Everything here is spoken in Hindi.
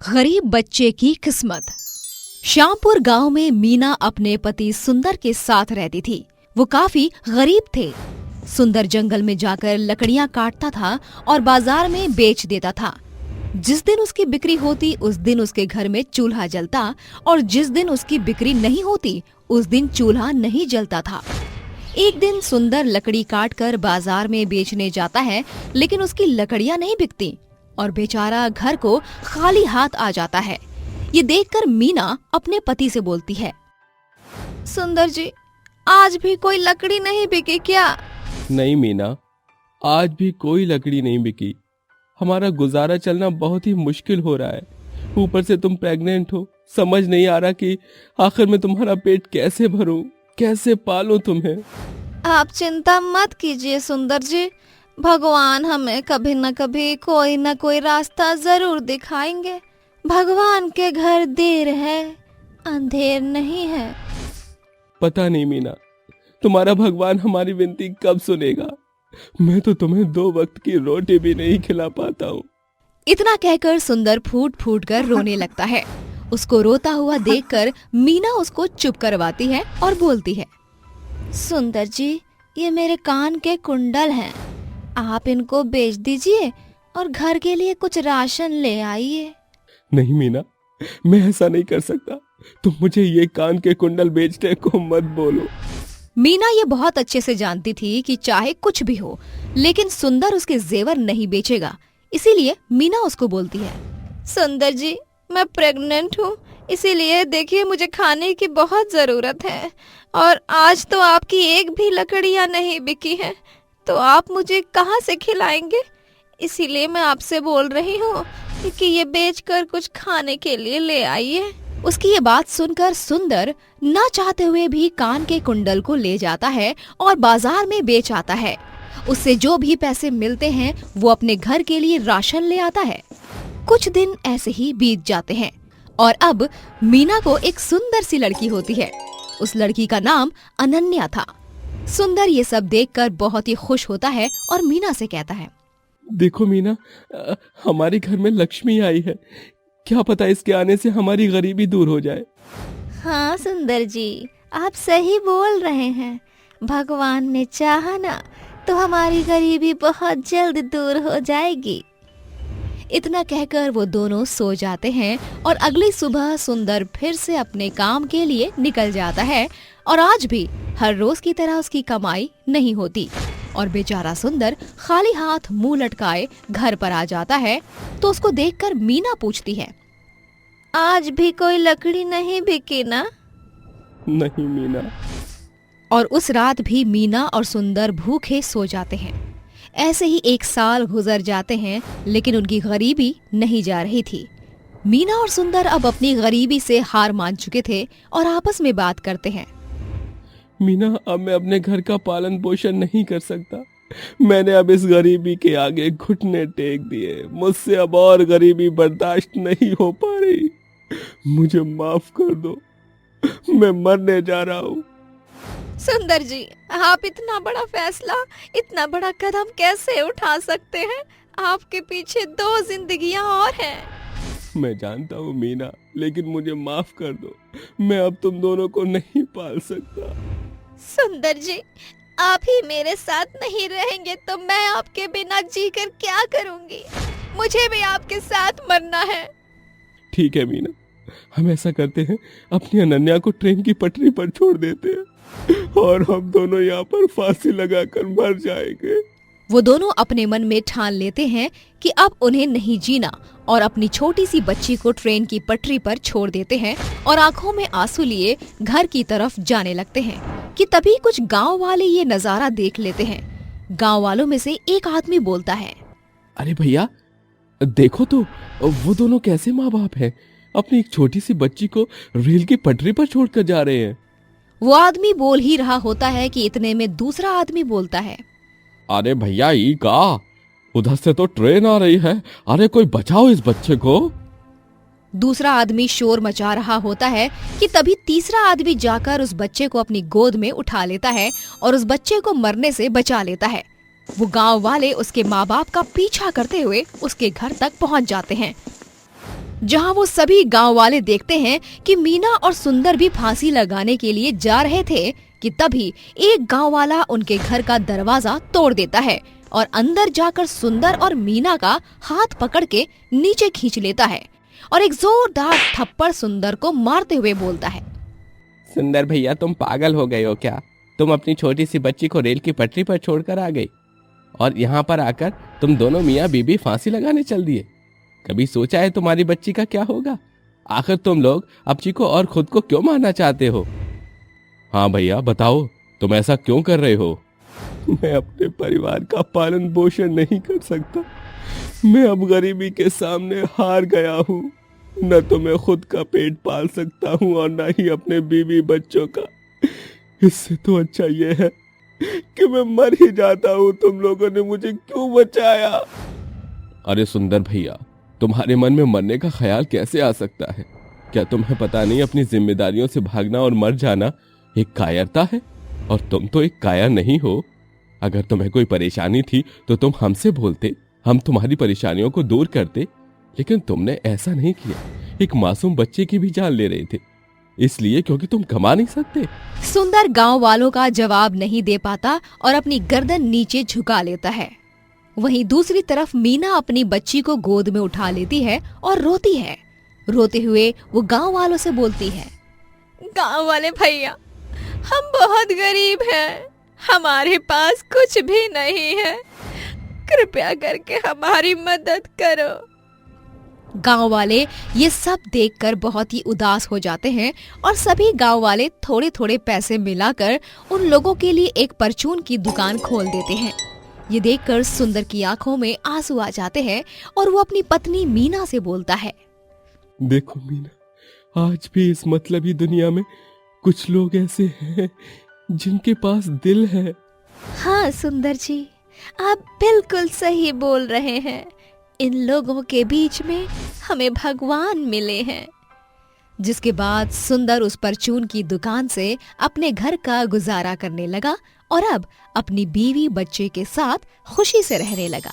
गरीब बच्चे की किस्मत। श्यामपुर गांव में मीना अपने पति सुंदर के साथ रहती थी। वो काफी गरीब थे। सुंदर जंगल में जाकर लकड़ियां काटता था और बाजार में बेच देता था। जिस दिन उसकी बिक्री होती उस दिन उसके घर में चूल्हा जलता और जिस दिन उसकी बिक्री नहीं होती उस दिन चूल्हा नहीं जलता था। एक दिन सुंदर लकड़ी काटकर बाजार में बेचने जाता है, लेकिन उसकी लकड़ियां नहीं बिकती और बेचारा घर को खाली हाथ आ जाता है। ये देखकर मीना अपने पति से बोलती है, सुंदर जी, आज भी कोई लकड़ी नहीं बिकी क्या? नहीं मीना, आज भी कोई लकड़ी नहीं बिकी। हमारा गुजारा चलना बहुत ही मुश्किल हो रहा है। ऊपर से तुम प्रेग्नेंट हो। समझ नहीं आ रहा कि आखिर में तुम्हारा पेट कैसे भरूं, कैसे पालूं तुम्हें। आप चिंता मत कीजिए सुंदर जी, भगवान हमें कभी न कभी कोई न कोई रास्ता जरूर दिखाएंगे। भगवान के घर देर है, अंधेर नहीं है। पता नहीं मीना, तुम्हारा भगवान हमारी विनती कब सुनेगा। मैं तो तुम्हें 2 वक्त की रोटी भी नहीं खिला पाता हूँ। इतना कहकर सुंदर फूट फूट कर रोने लगता है। उसको रोता हुआ देखकर मीना उसको चुप करवाती है और बोलती है, सुंदर जी, ये मेरे कान के कुंडल हैं। आप इनको बेच दीजिए और घर के लिए कुछ राशन ले आइए। नहीं मीना, मैं ऐसा नहीं कर सकता। तुम मुझे ये कान के कुंडल बेचने को मत बोलो। मीना ये बहुत अच्छे से जानती थी कि चाहे कुछ भी हो, लेकिन सुंदर उसके जेवर नहीं बेचेगा। इसीलिए मीना उसको बोलती है, सुंदर जी, मैं प्रेग्नेंट हूँ, इसीलिए देखिए मुझे खाने की बहुत जरूरत है और आज तो आपकी एक भी लकड़ियाँ नहीं बिकी है, तो आप मुझे कहाँ से खिलाएंगे? इसीलिए मैं आपसे बोल रही हूँ कि ये बेचकर कुछ खाने के लिए ले आइए। उसकी ये बात सुनकर सुंदर ना चाहते हुए भी कान के कुंडल को ले जाता है और बाजार में बेच आता है। उससे जो भी पैसे मिलते हैं वो अपने घर के लिए राशन ले आता है। कुछ दिन ऐसे ही बीत जाते हैं और अब मीना को एक सुंदर सी लड़की होती है। उस लड़की का नाम अनन्या था। सुंदर ये सब देखकर बहुत ही खुश होता है और मीना से कहता है, देखो मीना, हमारे घर में लक्ष्मी आई है। क्या पता इसके आने से हमारी गरीबी दूर हो जाए। हाँ सुंदर जी, आप सही बोल रहे हैं। भगवान ने चाहा ना तो हमारी गरीबी बहुत जल्द दूर हो जाएगी। इतना कहकर वो दोनों सो जाते हैं और अगली सुबह सुंदर फिर से अपने काम के लिए निकल जाता है और आज भी हर रोज की तरह उसकी कमाई नहीं होती और बेचारा सुंदर खाली हाथ मुंह लटकाए घर पर आ जाता है। तो उसको देखकर मीना पूछती है, आज भी कोई लकड़ी नहीं बिकी ना? नहीं मीना। और उस रात भी मीना और सुंदर भूखे सो जाते हैं। ऐसे ही 1 साल गुजर जाते हैं, लेकिन उनकी गरीबी नहीं जा रही थी। मीना और सुंदर अब अपनी गरीबी से हार मान चुके थे और आपस में बात करते हैं, मीना, अब मैं अपने घर का पालन पोषण नहीं कर सकता। मैंने अब इस गरीबी के आगे घुटने टेक दिए। मुझसे अब और गरीबी बर्दाश्त नहीं हो पा रही। मुझे माफ कर दो, मैं मरने जा रहा हूँ। सुंदर जी, आप इतना बड़ा फैसला, इतना बड़ा कदम कैसे उठा सकते हैं? आपके पीछे 2 जिंदगियां और हैं। मैं जानता हूँ मीना, लेकिन मुझे माफ कर दो। मैं अब तुम दोनों को नहीं पाल सकता। सुंदर जी, आप ही मेरे साथ नहीं रहेंगे तो मैं आपके बिना जीकर क्या करूंगी? मुझे भी आपके साथ मरना है। ठीक है मीना, हम ऐसा करते हैं, अपनी अनन्या को ट्रेन की पटरी पर छोड़ देते हैं और हम दोनों यहाँ पर फांसी लगाकर मर जाएंगे। वो दोनों अपने मन में ठान लेते हैं कि अब उन्हें नहीं जीना और अपनी छोटी सी बच्ची को ट्रेन की पटरी पर छोड़ देते हैं और आंखों में आंसू लिए घर की तरफ जाने लगते हैं कि तभी कुछ गांव वाले ये नजारा देख लेते हैं। गांव वालों में से एक आदमी बोलता है, अरे भैया, देखो तो वो दोनों कैसे माँ बाप हैं। अपनी एक छोटी सी बच्ची को रेल की पटरी पर छोड़कर जा रहे हैं। वो आदमी बोल ही रहा होता है कि इतने में दूसरा आदमी बोलता है, अरे भैया, ई का उधर से तो ट्रेन आ रही है। अरे कोई बचाओ इस बच्चे को। दूसरा आदमी शोर मचा रहा होता है कि तभी तीसरा आदमी जाकर उस बच्चे को अपनी गोद में उठा लेता है और उस बच्चे को मरने से बचा लेता है। वो गांव वाले उसके माँ बाप का पीछा करते हुए उसके घर तक पहुंच जाते हैं। जहां वो सभी गांव वाले देखते हैं कि मीना और सुंदर भी फांसी लगाने के लिए जा रहे थे कि तभी एक गांव वाला उनके घर का दरवाजा तोड़ देता है और अंदर जाकर सुंदर और मीना का हाथ पकड़ के नीचे खींच लेता है और एक जोरदार थप्पड़ सुंदर को मारते हुए बोलता है, सुंदर भैया, तुम पागल हो गए हो क्या? तुम अपनी छोटी सी बच्ची को रेल की पटरी पर छोड़कर आ गई और यहाँ पर आकर तुम दोनों मियाँ बीबी फांसी लगाने चल दिए। कभी सोचा है तुम्हारी बच्ची का क्या होगा? आखिर तुम लोग अपची को और खुद को क्यों मारना चाहते हो? हाँ भैया, बताओ, तुम ऐसा क्यों कर रहे हो? मैं अपने परिवार का पालन पोषण नहीं कर सकता। मैं अब गरीबी के सामने हार गया हूँ। न तो मैं खुद का पेट पाल सकता हूँ और न ही अपने बीवी बच्चों का। इससे तो अच्छा ये है कि मैं मर ही जाता हूँ। तुम लोगों ने मुझे क्यों बचाया? अरे सुंदर भैया, तुम्हारे मन में मरने का ख्याल कैसे आ सकता है? क्या तुम्हें पता नहीं अपनी जिम्मेदारियों से भागना और मर जाना एक कायरता है? और तुम तो एक कायर नहीं हो। अगर तुम्हें कोई परेशानी थी तो तुम हमसे बोलते, हम तुम्हारी परेशानियों को दूर करते, लेकिन तुमने ऐसा नहीं किया। एक मासूम बच्चे की भी जान ले रहे थे, इसलिए क्योंकि तुम कमा नहीं सकते। सुंदर गांव वालों का जवाब नहीं दे पाता और अपनी गर्दन नीचे झुका लेता है। वहीं दूसरी तरफ मीना अपनी बच्ची को गोद में उठा लेती है और रोती है। रोते हुए वो गांव वालों से बोलती है, गांव वाले भैया, हम बहुत गरीब हैं, हमारे पास कुछ भी नहीं है, कृपया करके हमारी मदद करो। गांव वाले ये सब देखकर बहुत ही उदास हो जाते हैं और सभी गांव वाले थोड़े थोड़े पैसे मिलाकर उन लोगों के लिए एक परचून की दुकान खोल देते हैं। ये देखकर सुंदर की आंखों में आंसू आ जाते हैं और वो अपनी पत्नी मीना से बोलता है, देखो मीना, आज भी इस मतलबी दुनिया में कुछ लोग ऐसे हैं जिनके पास दिल है। हाँ सुंदर जी, आप बिल्कुल सही बोल रहे हैं। इन लोगों के बीच में हमें भगवान मिले हैं। जिसके बाद सुंदर उस परचून की दुकान से अपने घर का गुजारा करने लगा और अब अपनी बीवी बच्चे के साथ खुशी से रहने लगा।